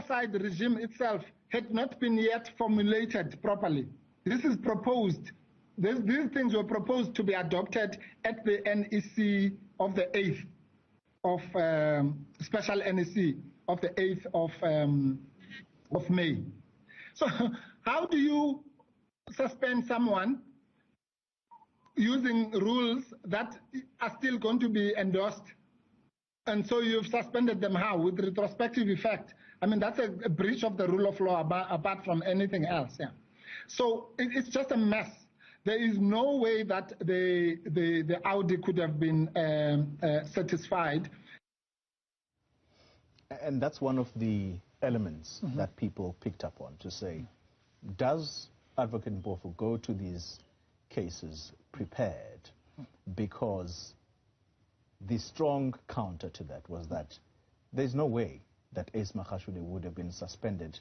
Side regime itself had not been yet formulated properly. This is proposed. These things were proposed to be adopted at the NEC of the 8th of special NEC of the 8th of May. So how do you suspend someone using rules that are still going to be endorsed? And so you've suspended them how? With retrospective effect. I mean, that's a breach of the rule of law apart from anything else. Yeah. So it's just a mess. There is no way that the Audi could have been satisfied. And that's one of the elements that people picked up on to say, does Advocate Mpofu go to these cases prepared? Because the strong counter to that was that there's no way that Ace Magashule would have been suspended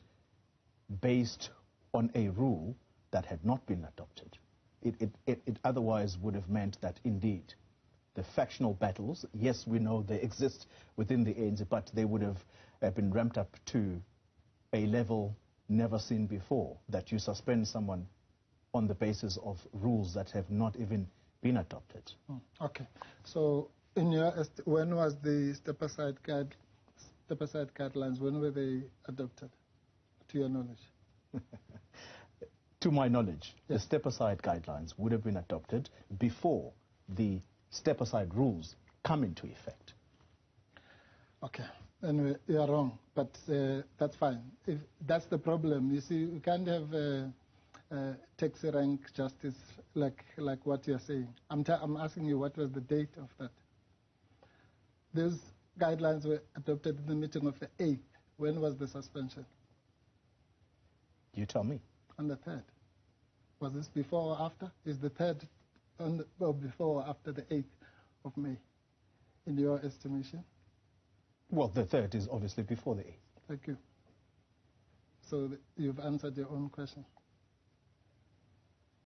based on a rule that had not been adopted. It otherwise would have meant that indeed the factional battles, yes, we know they exist within the ANC, but they would have been ramped up to a level never seen before, that you suspend someone on the basis of rules that have not even been adopted. Okay. So in your when was the step-aside guidelines, when were they adopted, to your knowledge? To my knowledge, yes. The step-aside guidelines would have been adopted before the step-aside rules come into effect. Okay. Anyway, you are wrong, but that's fine. If that's the problem, you see, you can't have taxi rank justice like what you're saying. I'm asking you, what was the date of that? Those guidelines were adopted in the meeting of the 8th. When was the suspension? You tell me. On the 3rd. Was this before or after? Is the 3rd before or after the 8th of May, in your estimation? Well, the 3rd is obviously before the 8th. Thank you. So you've answered your own question.